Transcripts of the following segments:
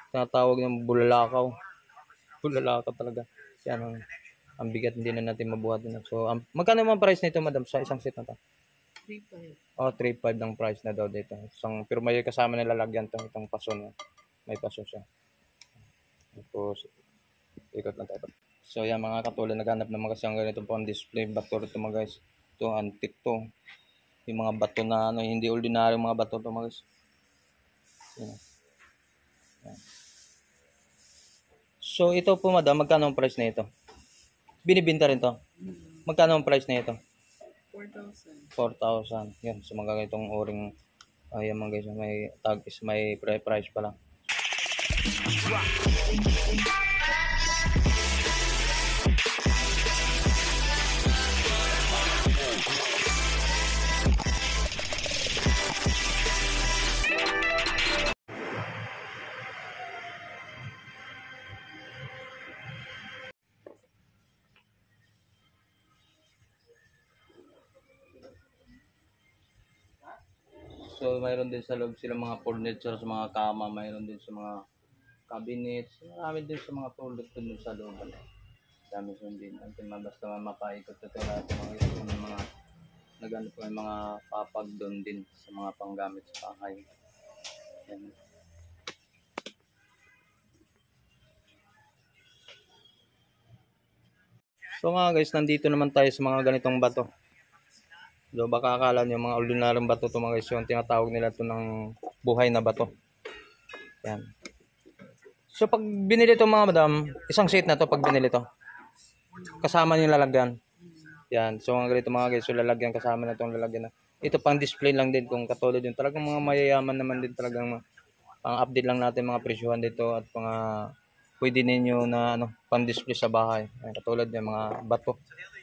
tinatawag ng bulalakaw. Bulalakaw talaga. Yan ang bigat, hindi na natin mabuhatin. So, magkano naman price nito, madam, sa isang set na to? 3.5. Oh, 3.5 ang price na daw dito. Pero may kasama na lalagyan itong paso niya. May paso siya. Tapos, ikot na tayo. So, yan mga katulad, naghanap naman kasi ang ganito pang display bato ito mga guys. Ito, antique to. Yung mga bato na hindi ordinaryong mga bato to mga guys. Yan. Yan. So, ito po madam, magkano ang price na ito? Binibinta rin to? Magkano ang price na ito? 4,000. 4,000. Yan, so mga ganitong oring, ayan mga guys, may tag is may price pa lang. So, mayroon din sa loob sila mga furniture sa mga kama, mayroon din sa mga cabinets, marami din sa mga product dun sa loob. Dami din. Natin basta mapaikot ito natin mga nagano po yung mga papag doon din sa mga panggamit sa bahay. Yan. So nga guys, nandito naman tayo sa mga ganitong bato. So baka akala nyo mga ordinaryong bato ito mga guys, yung tinatawag nila ito ng buhay na bato. Yan. So pag binili ito mga madam, isang set na to pag binili ito. Kasama yung lalagyan. Yan. So mga ganito mga guys, so lalagyan kasama na itong lalagyan na. Ito pang display lang din kung katulad yung talagang mga mayayaman naman din talagang pang-update lang natin mga presyuhan dito at mga pwede ninyo na pang display sa bahay. Yan, katulad yung mga bato.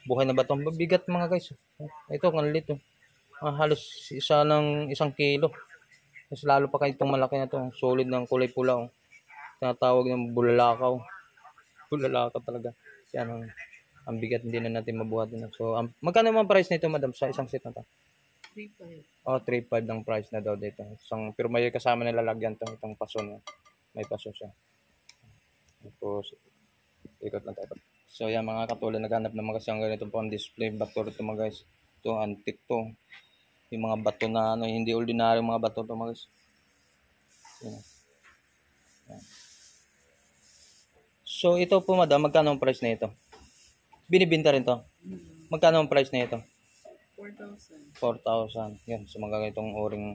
Buhay na bato. Mabigat mga guys. Ito, kanlit. Halos isang kilo. Mas lalo pa kayo itong malaki na to. Solid ng kulay pula. Tinatawag ng bulalakaw. Bulalakaw talaga. Yan ang bigat, hindi na natin mabuhatin. So, magkano naman price nito madam sa isang set na to? 3.5. Oh, 3.5 ang price na daw dito. Pero may kasama na lalagyan itong paso niya. May paso siya. Tapos, ikot na tayo. So, yan mga katulad, naghanap naman kasi ang ganito pang display bato ito mga guys. Ito, antique to. Yung mga bato na hindi ordinaryong mga bato to mga guys. Yan. Yan. So, ito po madam, magkano ang price na ito? Binibinta rin to? Magkano ang price na ito? 4,000. 4,000. Yan, so mga ganitong oring,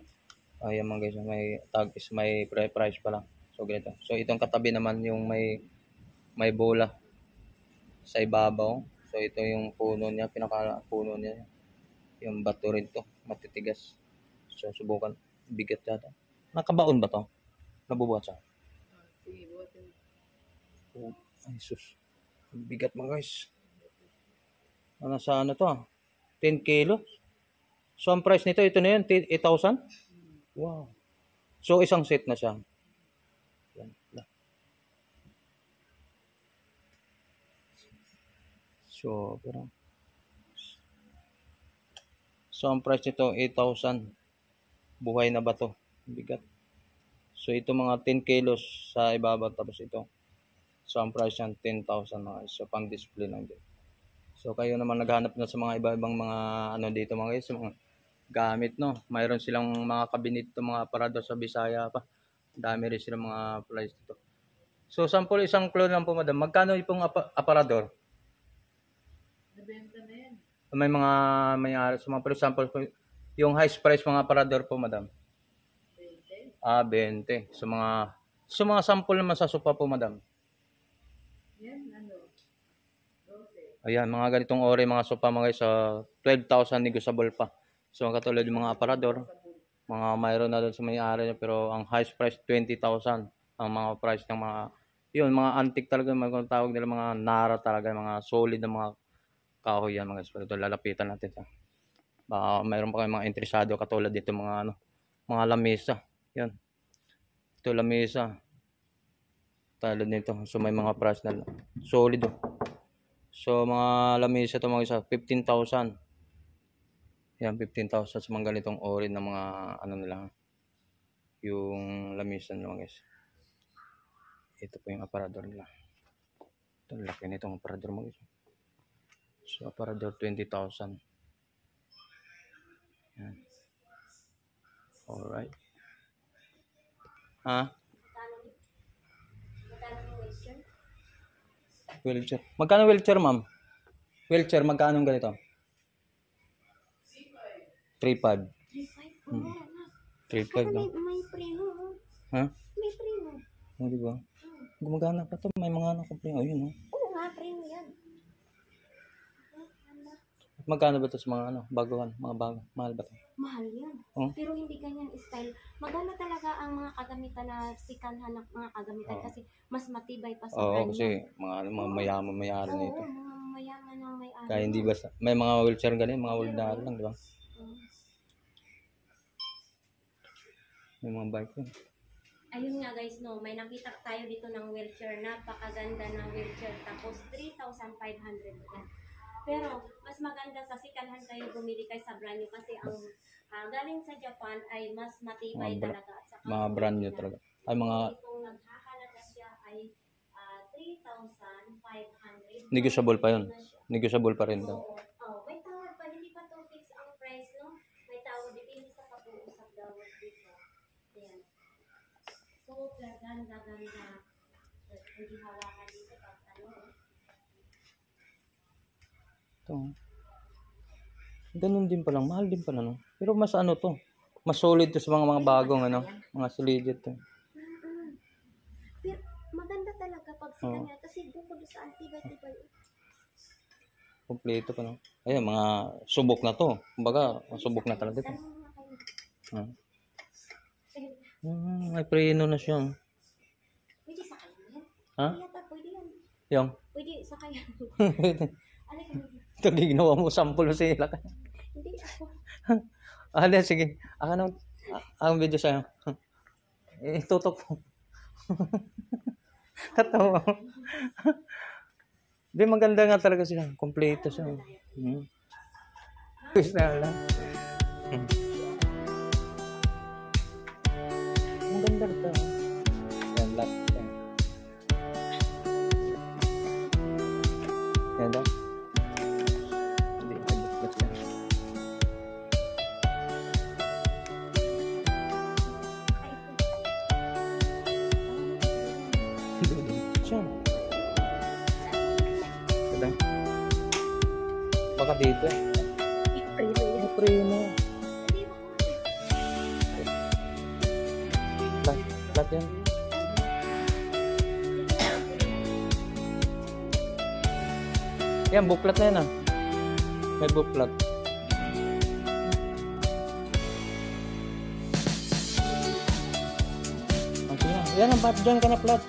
ayan mga guys, may tag is may price pa lang. So, ganito. So, itong katabi naman yung may bola sa ibabaw. So, ito yung puno niya, pinaka-puno niya. Yung bato rin to, matitigas. So, subukan. Bigat yata. Nakabaon ba to? Nabubuhat siya? Sige, buhatin. Oh, ay sus. Bigat mga guys. Sa ano to? 10 kilo. So, ang price nito, ito na yun, 8,000? Wow. So, isang set na siya. Yan. So, ang price nito, 8,000. Buhay na bato. Bigat. So, ito mga 10 kilos sa ibabaw. Tapos ito. So, ang price yan, 10,000 mga guys. So, pang display lang din. So, kayo naman naghanap na sa mga iba-ibang mga dito mga guys. Mga gamit, no? Mayroon silang mga cabinet, mga aparador sa Bisaya pa. Dami rin silang mga price dito. So, sample isang clone lang po, madam. Magkano yung aparador? Nabenta na yan. May mga sa mga, for example, yung highest price mga aparador po, madam? 20. 20. So, mga sample naman sa sopa po, madam? Yan, 12. Ayan, mga ganitong ori, mga sopa mga guys, 12,000 negotiable pa. So, katulad yung mga aparador, mga mayroon na doon sa may-ari niya, pero ang highest price, 20,000 ang mga price ng mga, yun, mga antique talaga, mga tawag nila, mga nara talaga, mga solid na mga kahoy yan mga guys. Pero ito, lalapitan natin. Baka mayroon pa kayong mga interesado, katulad dito mga mga lamesa. Yan. Ito, lamesa. Talad nito. So, may mga price na solid. So, mga lamesa ito mga isa, 15,000. Yan, 15,000 sa mga ganitong ori ng mga nila. Yung lamesa nila mga guys. Ito po yung aparador nila. Ito, laki nitong aparador mo. So, aparador 20,000. Yan. Alright. Ha? Wheelchair. Magkano wheelchair, ma'am? Wheelchair, magkano ganito? 3.5. 3.5 no? May preno. Ha? May preno. Oh, di ba? Gumagana pa to. May mga nakapreno. Ayun, no? Oo nga, preno yan. Magkano ba to sa mga baguhan? Mga bago. Mahal ba to? Mahal yan. Oh? Pero hindi ganyan style. Maganda talaga ang mga kagamitan na sikanhan ng mga kagamitan Oo. kasi mas matibay pa sa Oo, brand kasi mga mayaman mayari Oo, nito. mga mayaman ang may-ari. Kaya hindi basta. May mga wheelchair ganun, mga ordinary lang, di ba? Oo. May mga bike yun. Ayun nga guys, no, may nakita tayo dito ng wheelchair. Napakaganda ng wheelchair. Tapos 3,500 yan. Pero mas maganda sa sikanhan kayo bumili kay sa brand new kasi ang galing sa Japan ay mas matibay talaga. At saka Mga brand new talaga. Ay, mga kung naghahalaga siya ay 3,500. negotiable pa yun. Negotiable pa rin daw. Oo. Oh, may tawad pa. Hindi pa to fix ang price, no? May tawad. Depende sa pag-uusap daw dito. Ayan. So, ganda. Hindi hawakan dito pag Ito. Ganun din palang. Mahal din pala, no? Pero mas to. Mas solid to sa mga bagong, mga legit to. Pero maganda talaga pag sa kanya kasi bukod sa antibay-tibay. Kompleto pa, no? Ayun, mga subok na to. Kumbaga, subok na talaga to. Tanong na kayo. May preno na siya. Pwede sa kanya yan? Ha? Yata, pwede yan. Yung. Pwede sa kanya. Ano ka? Ito, ginawa mo sample sila. Hindi ako. Sige. Ang video sa'yo. Tutok mo. Katawa. Di, maganda nga talaga siya. Kompleto siya. Wish na lang. Maganda rin ito. Yan, lahat. Yan daw. Hindi, let's go. Siya. Kada. Baka dito eh. Preno yan. Preno. Lahat yan. Yan, buklat na yan ah. May buklat. Okay na. Yan ang bat dyan ka na plat.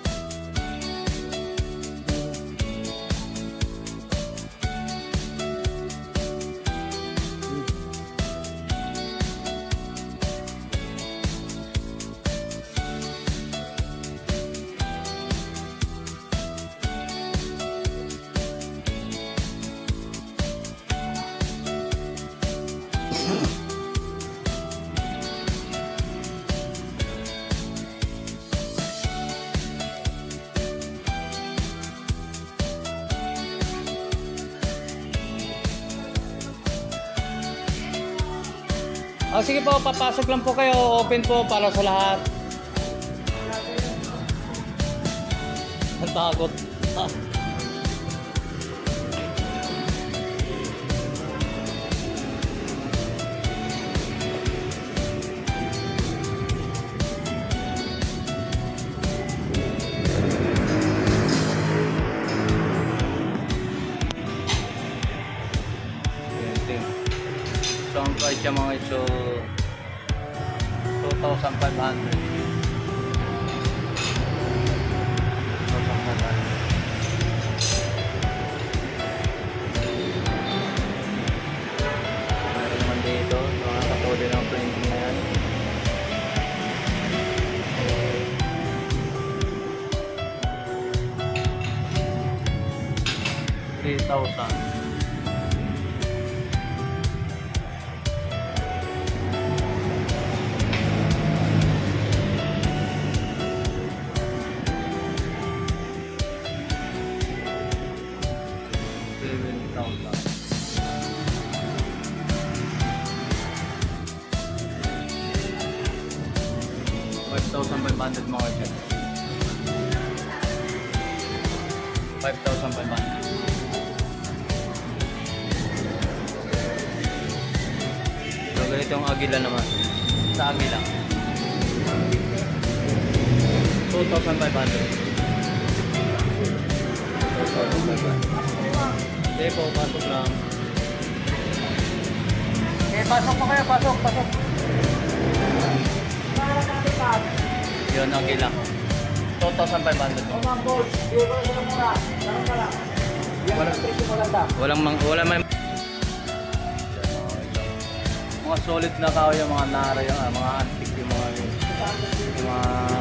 Sige po, papasok lang po kayo. Open po para sa lahat. Ang takot. So, ang price niya mga ito 2,500. 2,500. Meron naman dito, mga katulad ng printing na yan. $3,000. mga kaibigan. 5,500. So ganito yung agila naman. Sa agila. 2,500. 2,500. Okay po, pasok lang. Okay, pasok po kayo, pasok. Yun, agila. 2,500 po. Walang may mga solid na kahoy yung mga nara yung mga antique yung mga